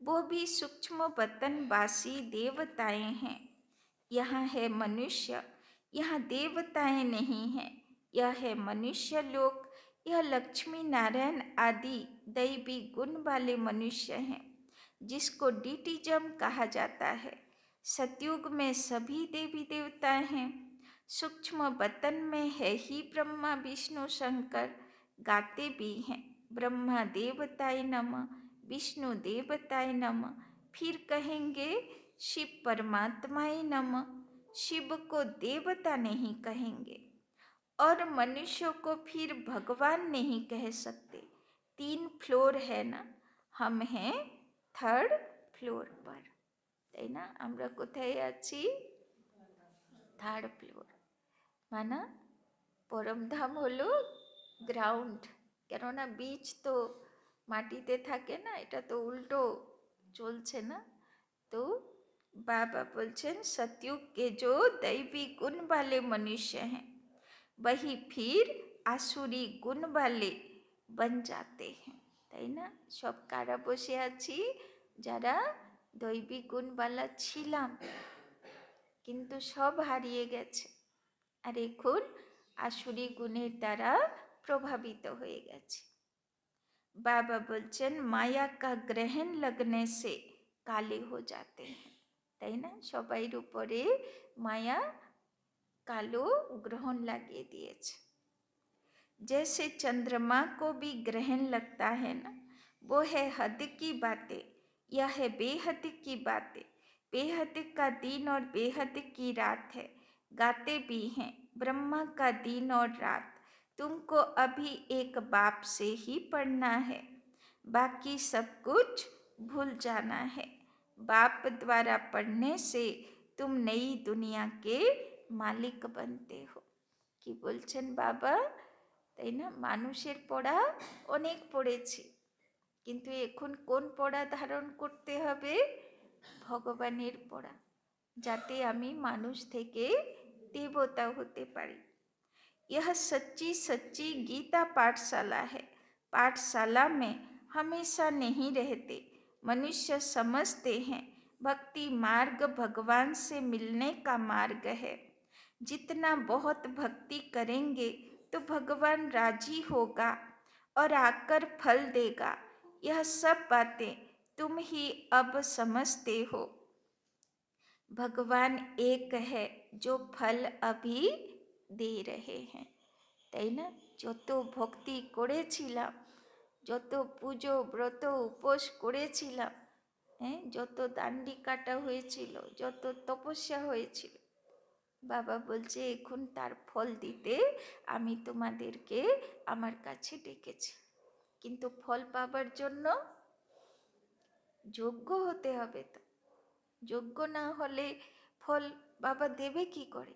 वो भी सूक्ष्म वतनवासी देवताएं हैं। यहाँ है मनुष्य, यहाँ देवताएं नहीं हैं। यह है मनुष्य लोक, यह लक्ष्मी नारायण आदि दैवी गुण वाले मनुष्य हैं, जिसको डिटिजम कहा जाता है। सतयुग में सभी देवी देवता हैं। सूक्ष्म वतन में है ही ब्रह्मा विष्णु शंकर, गाते भी हैं ब्रह्मा देवताय नमः, विष्णु देवताय नमः, फिर कहेंगे शिव परमात्माय नमः। शिव को देवता नहीं कहेंगे और मनुष्यों को फिर भगवान नहीं कह सकते। 3 फ्लोर है ना, हम हैं 3rd फ्लोर पर, তাই না? আমরা কোথায় আছি? 3rd floor. মানা পরমধাম হলো গ্রাউন্ড, কেননা বীজ তো মাটিতে থাকে না, এটা তো উল্টো চলছে না। তো बाबा बोलचन सतयुग के जो दैवी गुण वाले मनुष्य हैं वही फिर आसुरी गुण वाले बन जाते हैं, তাই না? সব কারা বসে আছি যারা দৈবিক গুণওয়ালা ছিলাম, কিন্তু সব হারিয়ে গেছে আর এখন আসুরি গুণের দ্বারা প্রভাবিত হয়ে গেছে। बाबा बोलचन माया का ग्रहण लगने से काले हो जाते हैं, তাই না? সবাইর উপরে মায়া কালো গ্রহণ লাগিয়ে দিয়েছে। जैसे चंद्रमा को भी ग्रहण लगता है ना, वो है हद की बातें, यह है बेहद की बातें। बेहद का दिन और बेहद की रात है, गाते भी हैं ब्रह्मा का दिन और रात। तुमको अभी एक बाप से ही पढ़ना है, बाकी सब कुछ भूल जाना है। बाप द्वारा पढ़ने से तुम नई दुनिया के मालिक बनते हो। কি বলছেন বাবা, তাই না? মানুষের পড়া অনেক পড়েছি, কিন্তু এখন কোন পড়া ধারণ করতে হবে? ভগবানের পড়া, যাতে আমি মানুষ থেকে দেবতা হতে পারি। यह सच्ची सच्ची गीता पाठशाला है। पाठशाला में हमेशा नहीं रहते। मनुष्य समझते हैं भक्ति मार्ग भगवान से मिलने का मार्ग है। जितना बहुत भक्ति करेंगे तो भगवान राजी होगा और आकर फल देगा। यह सब बातें तुम ही अब समझते हो। भगवान एक है जो फल अभी दे रहे हैं, তাই না? যত ভক্তি করেছিলাম, যত পুজো ব্রত উপোস করেছিলাম, হ্যাঁ, যত দান্ডি কাটা হয়েছিল, যত তপস্যা হয়েছিল, বাবা বলছে এখন তার ফল দিতে আমি তোমাদেরকে আমার কাছে ডেকেছি। কিন্তু ফল পাবার জন্য যোগ্য হতে হবে। তো যোগ্য না হলে ফল বাবা দেবে কি করে?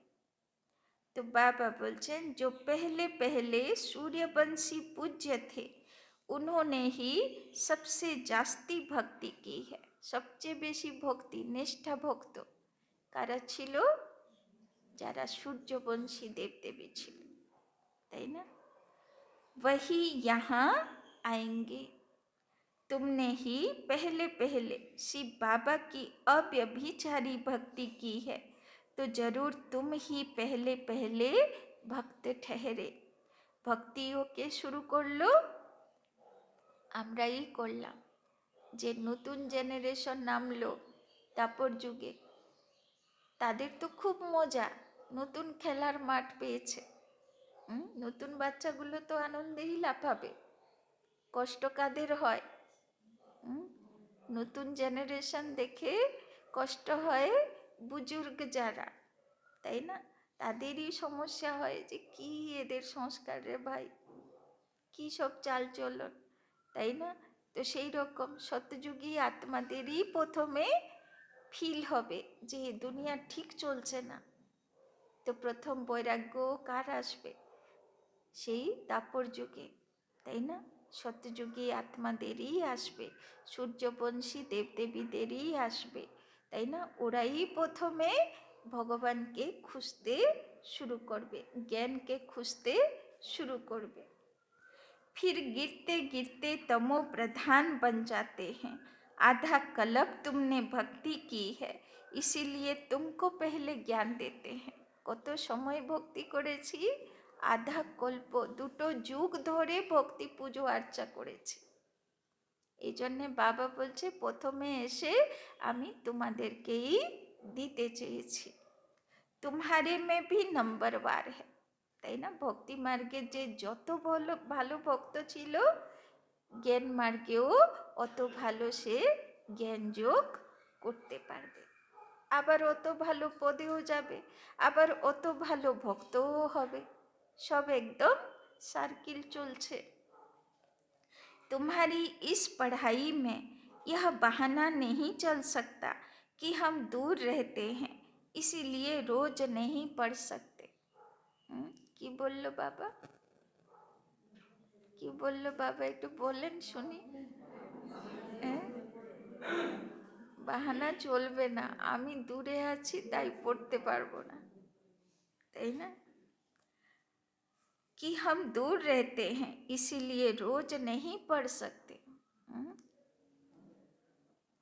तो बाबा बोलचन जो पहले पहले सूर्यवंशी पूज्य थे उन्होंने ही सबसे जास्ती भक्ति की है। सबचेয়ে বেশি ভক্তি নিষ্ঠা ভক্ত কারা ছিল? যারা সূর্যবংশী দেবদেবী ছিল, তাই না? वही यहाँ आएंगे। तुमने ही पहले पहले शिव बाबा की अव्यभिचारी भक्ति की है, तो जरूर तुम ही पहले पहले भक्त ठहरे। भक्तिও কে শুরু করলো? আমরাই করলাম। যে নতুন জেনারেশন নামলো তারপর যুগে, তাদের তো খুব মজা, নতুন খেলার মাঠ পেয়েছে। নতুন বাচ্চাগুলো তো আনন্দেই লাফাবে। কষ্ট কাদের হয়? নতুন জেনারেশন দেখে কষ্ট হয় বুজুর্গ যারা, তাই না? তাদেরই সমস্যা হয় যে কি এদের সংস্কার রে ভাই, কি সব চাল চলন, তাই না? তো সেই রকম সত্যযুগী আত্মাদেরই প্রথমে ফিল হবে যে দুনিয়া ঠিক চলছে না। তো প্রথম বৈরাগ্য কার আসবে? সেই দাপর যুগে, তাই না? সত্যযুগী আত্মাদেরই আসবে, সূর্যবংশী দেবদেবীদেরই আসবে, তাই না? ওরাই প্রথমে ভগবানকে খুঁজতে শুরু করবে, জ্ঞানকে খুঁজতে শুরু করবে। फिर गिरते गिरते तमो प्रधान बन जाते हैं। आधा कल्प तुमने भक्ति की है, इसीलिए तुमको पहले ज्ञान देते हैं। কত সময় ভক্তি করেছি? আধা কল্প, দুটো যুগ ধরে ভক্তি পুজো আর্চা করেছি। এই জন্যে বাবা বলছে প্রথমে এসে আমি তোমাদেরকেই দিতে চেয়েছি। तुम्हारे में भी नंबरवार है, তাই না? ভক্তি মার্গে যে যত ভালো ভালো ভক্ত ছিল, জ্ঞান মার্গেও অত ভালো সে জ্ঞান যোগ করতে পারবে, আবার অত ভালো পদেও যাবে, আবার অত ভালো ভক্তও হবে। সব একদম সার্কিল চলছে। तुम्हारी इस पढ़ाई में यह बहाना नहीं चल सकता कि हम दूर रहते हैं इसीलिए रोज नहीं पढ़ सकते। কি বললো বাবা? কি বললো বাবা? একটু বলেন শুনি। বাহানা চলবে না, আমি দূরে আছি তাই পড়তে পারবো না, তাই না? कि हम दूर रहते हैं इसीलिए रोज नहीं पढ़ सकते।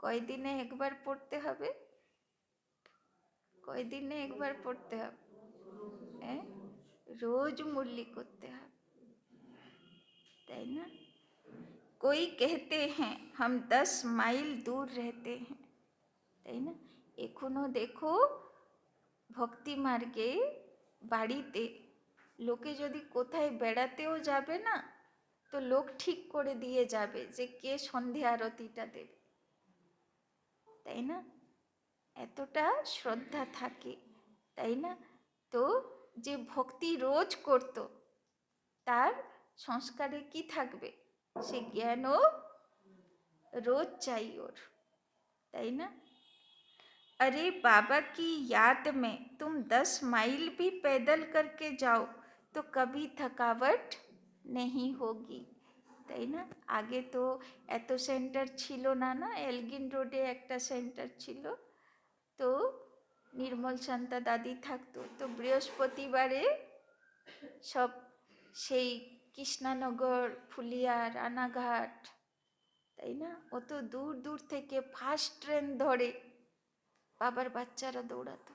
কয়দিনে একবার পড়তে হবে, কয়দিনে একবার পড়তে হবে, হ্যাঁ, রোজ মুরলি করতে হবে, তাই না? कोई कहते हैं हम 10 মাইল দূর रहते हैं, তাই না? এখনো দেখো ভক্তি মার্গে বাড়িতে লোকে যদি কোথায় বেড়াতেও যাবে না, তো লোক ঠিক করে দিয়ে যাবে যে কে সন্ধ্যা আরতিটা দেবে, তাই না? এতটা শ্রদ্ধা থাকে, তাই না? তো যে ভক্তি রোজ করত তার সংস্কারে কি থাকবে, সে জ্ঞানও রোজ চাই ওর, তাই না? अरे बाबा की याद में तुम 10 মাইল भी पैदल करके जाओ तो कभी थकावट नहीं होगी, তাই না? আগে তো এত সেন্টার ছিল না, না এলগিন রোডে একটা সেন্টার ছিল, তো নির্মল শান্তা দাদি থাকতো, তো বৃহস্পতিবারে সব সেই কৃষ্ণনগর, ফুলিয়া, রানাঘাট, তাই না, অত দূর দূর থেকে ফার্স্ট ট্রেন ধরে বাবার বাচ্চারা দৌড়াতো,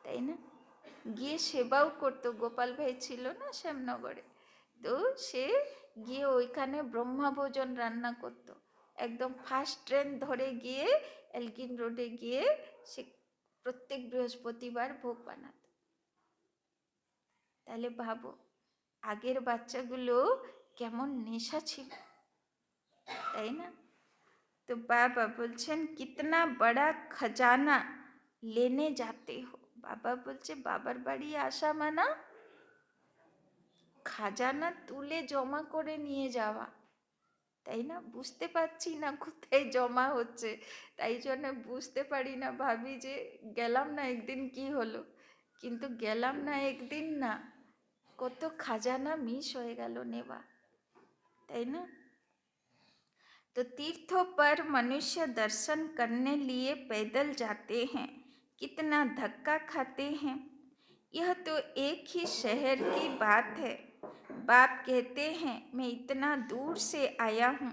তাই না? গিয়ে সেবাও করতো, গোপাল ভাই ছিল না শ্যামনগরে, তো সে গিয়ে ওইখানে ব্রহ্মাভোজন রান্না করতো, একদম ফার্স্ট ট্রেন ধরে গিয়ে এলগিন রোডে গিয়ে সে প্রত্যেক বৃহস্পতিবার ভোগ বানাতো। তাহলে ভাবো আগের বাচ্চাগুলো কেমন নেশা ছিল, তাই না? তো বাবা বলছেন কিতনা বড়া খজানা লেনে যাতে হো, বাবা বলছে বাবার বাড়ি আসা মানা খাজানা তুলে জমা করে নিয়ে যাওয়া, তাই না? বুঝতে পারছি না কোথায় জমা হচ্ছে, তাই জন্য বুঝতে পারি না, ভাবি যে গেলাম না একদিন কি হলো, কিন্তু গেলাম না একদিন না, কত খাজানা মিস হয়ে গেল নেওয়া, তাই না? तो तीर्थों पर मनुष्य दर्शन करने लिए पैदल जाते हैं, कितना धक्का खाते हैं। यह तो एक ही शहर की बात है। बाप कहते हैं मैं इतना दूर से आया हूँ,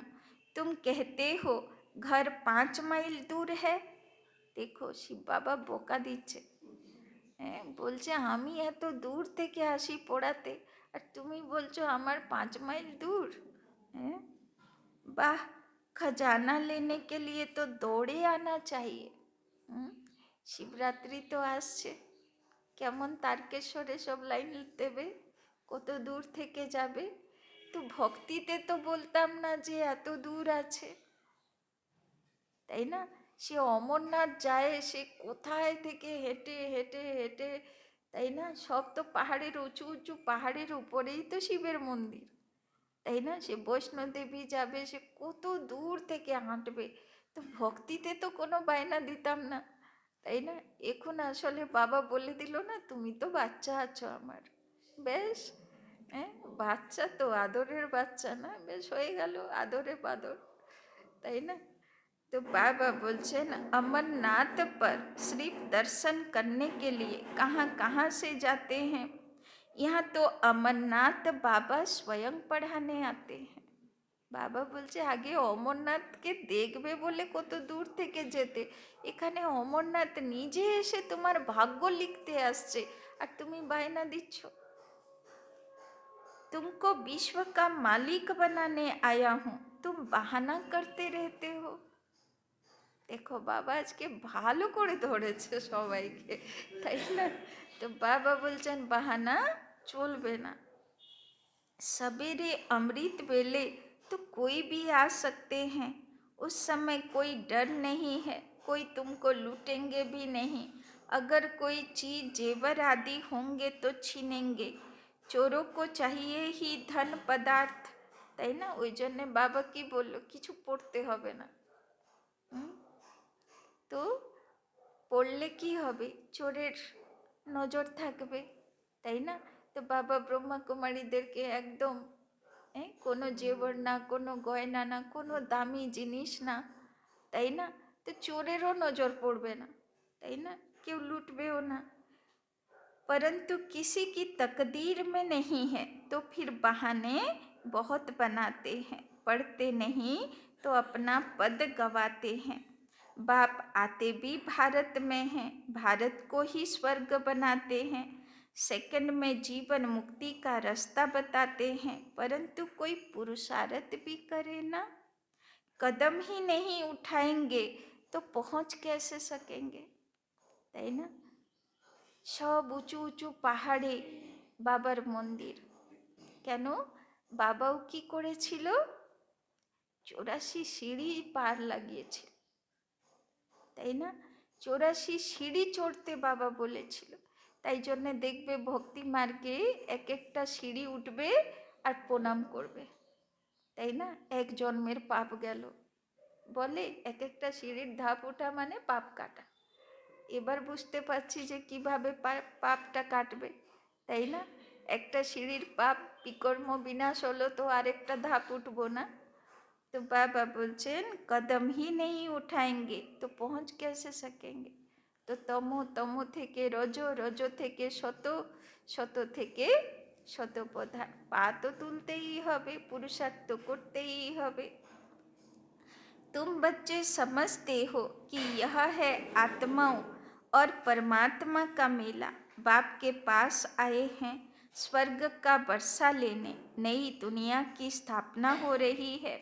तुम कहते हो घर 5 মাইল दूर है। দেখো শিব বাবা বোকা দিচ্ছে, হ্যাঁ, বলছে আমি এত দূর থেকে আসি পড়াতে আর তুমি বলছো আমার 5 মাইল দূর, হ্যাঁ? वाह, खजाना लेने के लिए तो दौड़े आना चाहिए। শিবরাত্রি তো আসছে, কেমন তারকেশ্বরে সব লাইন দেবে, কত দূর থেকে যাবে, তো ভক্তিতে তো বলতাম না যে এত দূর আছে, তাই না? সে অমরনাথ যায়, সে কোথায় থেকে হেঁটে হেঁটে হেঁটে, তাই না? সব তো পাহাড়ের উঁচু উঁচু পাহাড়ের উপরেই তো শিবের মন্দির, তাই না? সে বৈষ্ণোদেবী যাবে, সে কত দূর থেকে হাঁটবে, তো ভক্তিতে তো কোনো বায়না দিতাম না, তাই না? এখন আসলে বাবা বলে দিল না তুমি তো বাচ্চা আছো আমার, বেশ, হ্যাঁ, বাচ্চা তো আদরের বাচ্চা না, বেশ হয়ে গেল আদরে বাদর, তাই না? तो बाबा बोलছেন अमरनाथ पर सिर्फ दर्शन करने के लिए कहाँ कहाँ से जाते हैं, यहाँ तो अमरनाथ बाबा स्वयं पढ़ाने आते हैं। বাবা বলছে আগে অমরনাথকে দেখবে বলে কত দূর থেকে যেতে, এখানে অমরনাথ নিজে এসে তোমার ভাগ্য লিখতে আসছে আর তুমি বায়না দিচ্ছ। तुमको विश्व का मालिक बनाने आया हूँ, तुम बहाना करते रहते हो। দেখো বাবা আজকে ভালো করে ধরেছে সবাইকে, তাই না? তো বাবা বলছেন বাহানা চলবে না। सवेरे अमृत वेले तो कोई भी आ सकते हैं, उस समय कोई डर नहीं है, कोई तुमको लूटेंगे भी नहीं, अगर कोई चीज़ जेवर आदि होंगे तो छीनेंगे, चोरों को चाहिए ही धन पदार्थ, তাই না? ওই জন্যে বাবা কি বললো কিছু পড়তে হবে না, তো পড়লে কি হবে, চোরের নজর থাকবে, তাই না? তো বাবা ব্রহ্মা কুমারীদেরকে একদম কোনো জেবর না, কোনো গয়না না, কোনো দামি জিনিস না, তাই না? তো চোরেরও নজর পড়বে না, তাই না? কেউ লুটবেও না। परंतु किसी की तकदीर में नहीं है तो फिर बहाने बहुत बनाते हैं, पढ़ते नहीं तो अपना पद गवाते हैं। बाप आते भी भारत में हैं, भारत को ही स्वर्ग बनाते हैं, सेकंड में जीवन मुक्ति का रास्ता बताते हैं, परंतु कोई पुरुषार्थ भी करे ना, कदम ही नहीं उठाएंगे तो पहुंच कैसे सकेंगे, তাই না? সব উঁচু উঁচু পাহাড়ে বাবার মন্দির। কেন? বাবাও কি করেছিল? 84 সিঁড়ি পার লাগিয়েছিল, তাই না? 84 সিঁড়ি চড়তে বাবা বলেছিল। তাই জন্যে দেখবে ভক্তি মার্গে এক একটা সিঁড়ি উঠবে আর প্রণাম করবে, তাই না? এক জন্মের পাপ গেল বলে, এক একটা সিঁড়ির ধাপ ওঠা মানে পাপ কাটা। এবার বুঝতে পারছি যে কিভাবে পাপটা কাটবে, তাই না? একটা সিঁড়ির পাপ বিকর্ম বিনাশ হলো তো আরেকটা ধাপ উঠবো না। তো বাবা বলছেন কদম হি নেই উঠাएंगे তো পৌঁছ कैसे सकेंगे। তো তমো থেকে রজ, রজ থেকে শত, শত থেকে শতপ্রধান। পা তো তুলতেই হবে, পুরুষার্থ করতেই হবে। तुम बच्चे समझते हो कि यह है आत्माओं और परमात्मा का मेला। बाप के पास आए हैं स्वर्ग का वर्षा लेने, नई दुनिया की स्थापना हो रही है।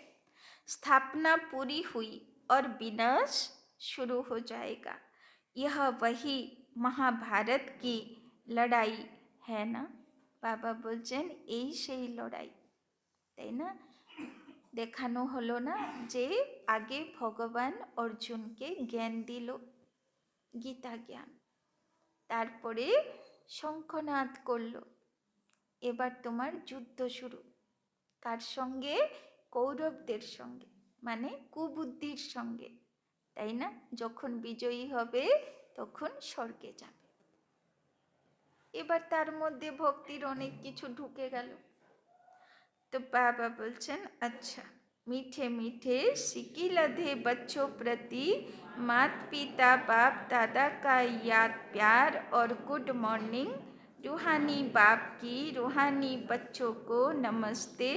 स्थापना पूरी हुई और विनाश शुरू हो जाएगा। यह वही महाभारत की लड़ाई है ना। बाबा बोलছেন এই সেই লড়াই, তাই না? দেখানো হলো না যে আগে ভগবান অর্জুনকে জ্ঞান দিল, গীতা জ্ঞান, তারপরে শঙ্খনাদ করলো। এবার তোমার যুদ্ধ শুরু। কার সঙ্গে? কৌরবদের সঙ্গে, মানে কুবুদ্ধির সঙ্গে, তাই না? যখন বিজয়ী হবে তখন স্বর্গে যাবে। এবার তার মধ্যে ভক্তির অনেক কিছু ঢুকে গেল। तो बाबा बोलছেন अच्छा, मीठे मीठे सिक्की लधे बच्चों प्रति मात पिता बाप दादा का याद प्यार और गुड मॉर्निंग। रूहानी बाप की रूहानी बच्चों को नमस्ते,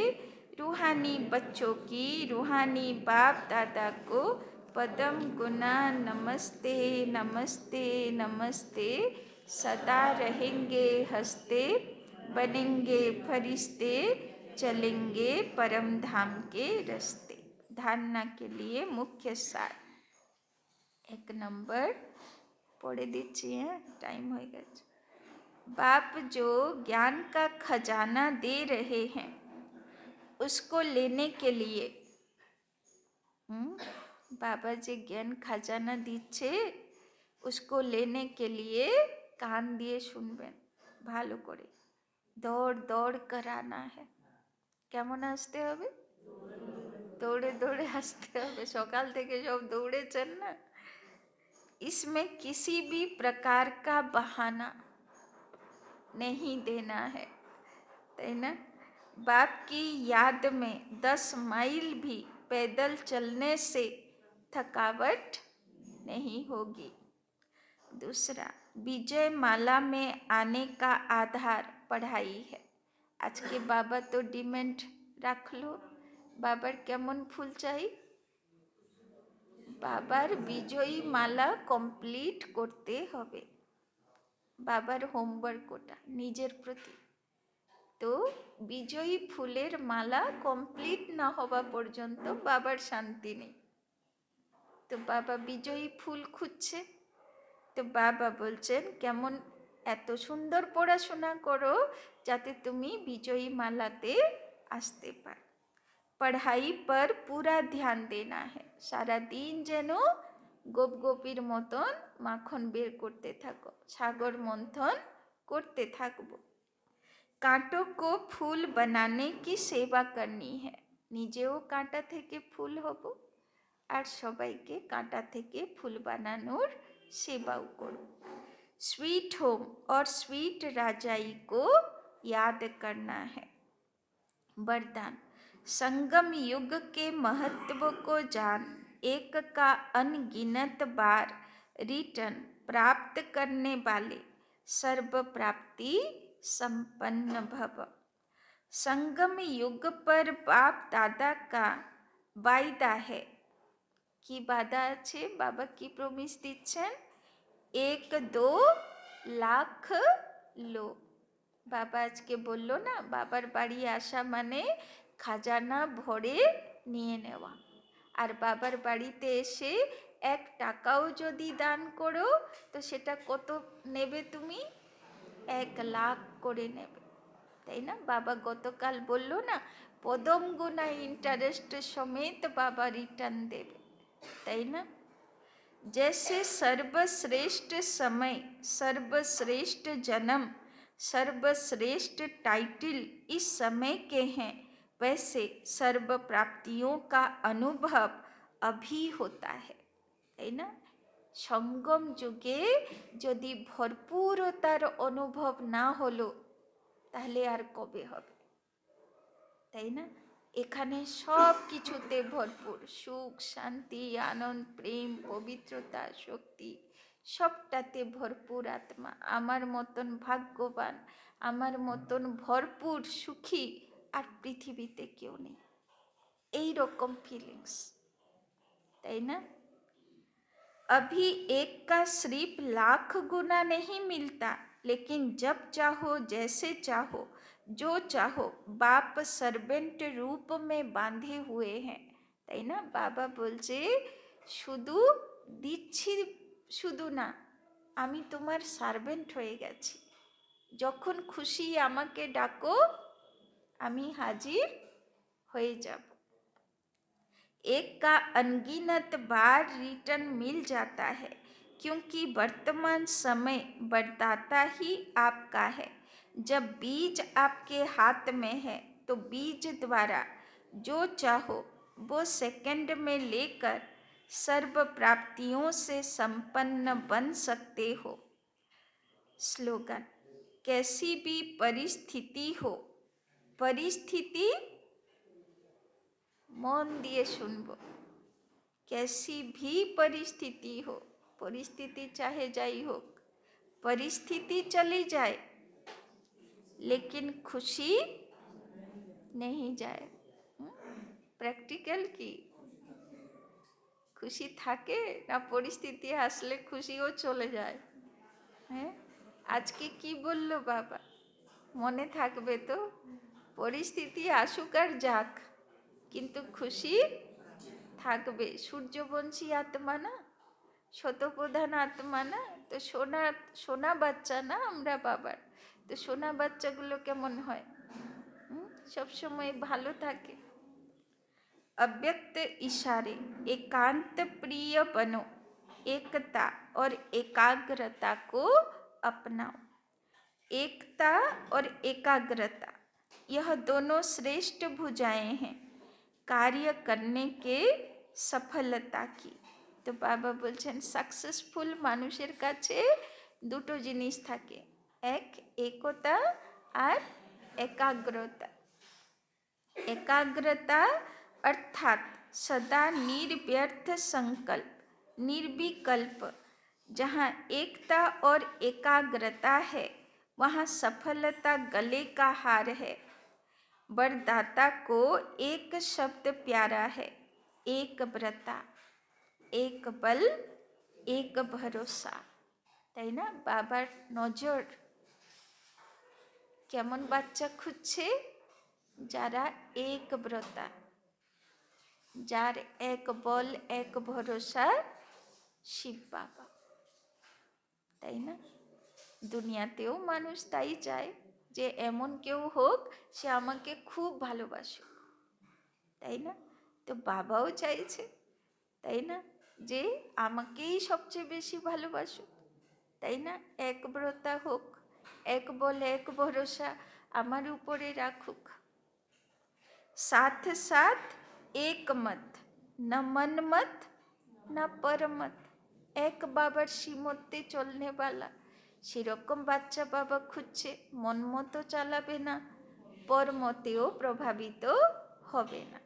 रूहानी बच्चों की रूहानी बाप दादा को पदम गुना नमस्ते नमस्ते नमस्ते। सदा रहेंगे हंसते, बनेंगे फरिश्ते, चलेंगे परम धाम के रास्ते। धारणा के लिए मुख्य सार। एक नंबर पढ़े दीजिए, टाइम हो गया। बाप जो ज्ञान का खजाना दे रहे हैं उसको लेने के लिए, बाबा जी ज्ञान खजाना दीछे उसको लेने के लिए कान दिए सुनबेन भालो करे। दौड़ दौड़ कर आना है। কেমন আসতে হবে? দৌড়ে দৌড়ে আসতে হবে। সকাল থেকে সব দৌড়েছেন না। इसमें किसी भी प्रकार का बहाना नहीं देना है, है ना? बाप की याद में 10 माइल भी पैदल चलने से थकावट नहीं होगी। दूसरा, विजय माला में आने का आधार पढ़ाई है। আজকে বাবা তো ডিমান্ড রাখলো, বাবার কেমন ফুল চাই? বাবার বিজয়ী মালা কমপ্লিট করতে হবে। বাবার হোমওয়ার্ক ওটা নিজের প্রতি। তো বিজয়ী ফুলের মালা কমপ্লিট না হওয়া পর্যন্ত বাবার শান্তি নেই। তো বাবা বিজয়ী ফুল খুঁজছে। তো বাবা বলছেন কেমন এত সুন্দর পড়াশোনা করো যাতে তুমি বিজয়ী মালাতে আসতে পারো। पढ़ाई पर पूरा ध्यान देना है। सारा दिन যেন গোপ গোপীর মতন মাখন বের করতে থাকো, সাগর মন্থন করতে থাকবো। कांटों को फूल बनाने की सेवा करनी है। নিজেও কাঁটা থেকে ফুল হব আর সবাইকে কাঁটা থেকে ফুল বানানোর সেবাও করব। स्वीट होम और स्वीट राजाई को याद करना है। वरदान, संगम युग के महत्व को जान, एक का अनगिनत बार रिटर्न प्राप्त करने वाले सर्व प्राप्ति संपन्न भव। संगम युग पर बाप दादा का वायदा है কি বাধা আছে, বাবা কি প্রমিস দিচ্ছেন, 1-2 লাখ লোক। বাবা আজকে বললো না, বাবার বাড়ি আসা মানে খাজানা ভরে নিয়ে নেওয়া। আর বাবার বাড়িতে এসে 1 টাকাও যদি দান করো তো সেটা কত নেবে তুমি, 1 লাখ করে নেবে, তাই না? বাবা গতকাল বললো না, পদম গুণা ইন্টারেস্ট সমেত বাবা রিটার্ন দেবে, তাই না? जैसे सर्वश्रेष्ठ समय, सर्वश्रेष्ठ जन्म, सर्वश्रेष्ठ टाइटल इस समय के हैं, वैसे सर्व प्राप्तियों का अनुभव अभी होता है, তাই না? সঙ্গম যুগে যদি ভরপুরতার অনুভব না হলো তাহলে আর কবে হবে, তাই না? এখানে সব কিছুতে ভরপুর, সুখ, শান্তি, আনন্দ, প্রেম, পবিত্রতা, শক্তি, সবটাতে ভরপুর আত্মা। আমার মতন ভাগ্যবান, আমার মতন ভরপুর সুখী আর পৃথিবীতে কেউ নেই। এই রকম ফিলিংস, তাই না? अभी एक का सिर्फ लाख गुना नहीं मिलता, लेकिन जब चाहो जैसे चाहो जो चाहो बाप সার্ভেন্ট রূপ में বাঁধে हुए हैं, তাই না? বাবা বলছে শুধু দিচ্ছি, শুধু না, আমি তোমার সার্ভেন্ট হয়ে গেছি, যখন খুশি আমাকে ডাকো আমি হাজির হয়ে যাব। एक का अनगिनत बार रिटर्न मिल जाता है, क्योंकि वर्तमान समय वरदाता ही आपका है। जब बीज आपके हाथ में है तो बीज द्वारा जो चाहो वो सेकंड में लेकर सर्व प्राप्तियों से संपन्न बन सकते हो। स्लोगन, कैसी भी परिस्थिति हो, परिस्थिति মন দিয়ে শুনবো, कैसी भी परिस्थिति हो, परिस्थिति चाहे যাই হোক, परिस्थिति चली जाए लेकिन खुशी नहीं जाए। প্র্যাকটিক্যাল কি, খুশি থাকে না পরিস্থিতি আসলে খুশিও চলে যায়? হ্যাঁ, আজকে কি বললো বাবা, মনে থাকবে তো? পরিস্থিতি আসুক আর যাক, কিন্তু খুশি থাকবে। সূর্যবংশী আত্মা না, শতপ্রধান আত্মা না, তো সোনা সোনা বাচ্চা না আমরা বাবার, তো সোনা বাচ্চাগুলো কেমন হয়, সবসময় ভালো থাকে। अव्यक्त इशारे, एकांत प्रिय बनो, एकता और एकाग्रता को अपनाओ। एकता और एकाग्रता यह दोनों श्रेष्ठ भुजाएं हैं कार्य करने के सफलता की। तो बाबा बोलছেন সাকসেসফুল মানুষের কাছে দুটো জিনিস থাকে, এক একতা আর एकाग्रता। एकाग्रता अर्थात सदा निर्व्यर्थ संकल्प, निर्विकल्प। जहाँ एकता और एकाग्रता है वहाँ सफलता गले का हार है। वरदाता को एक शब्द प्यारा है, एक व्रता, एक बल, एक भरोसा, তাই না? বাবার নজর কেমন বাচ্চা খুঁজছে, যারা এক ব্রতা, যার এক বল এক ভরসা শিব বাবা, তাই না? দুনিয়াতেও মানুষ তাই চায় যে এমন কেউ হোক সে আমাকে খুব ভালোবাসুক, তাই না? তো বাবাও চাইছে, তাই না, যে আমাকেই সবচেয়ে বেশি ভালোবাসুক, তাই না? এক ব্রতা হোক, এক বল এক ভরসা আমার উপরে রাখুক। साथ साथ एक मत, न मन मत न पर मत, এক বাবার শ্রীমতে চলনে বালা, সেরকম বাচ্চা বাবা খুঁজছে। মন মতো চালাবে না, পর মতেও প্রভাবিত হবে না।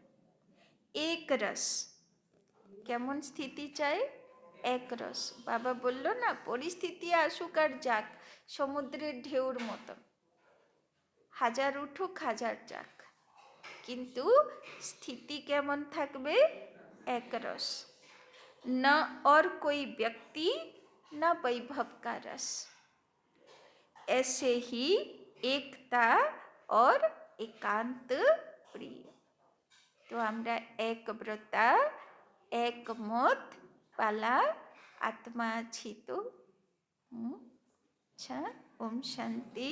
এক রস, কেমন স্থিতি চাই? একরস। বাবা বলল না, পরিস্থিতি আসুক আর যাক, সমুদ্রের ঢেউর মতো, হাজার উঠুক হাজার যাক, কিন্তু স্থিতি কেমন থাকবে? একরস। न और कोई व्यक्ति न वैभव का रस, ऐसे ही एकता और एकांत प्रिय। तो আমরা একব্রতা, একমত পালা আত্মা আছি তো। আচ্ছা, ওম শান্তি।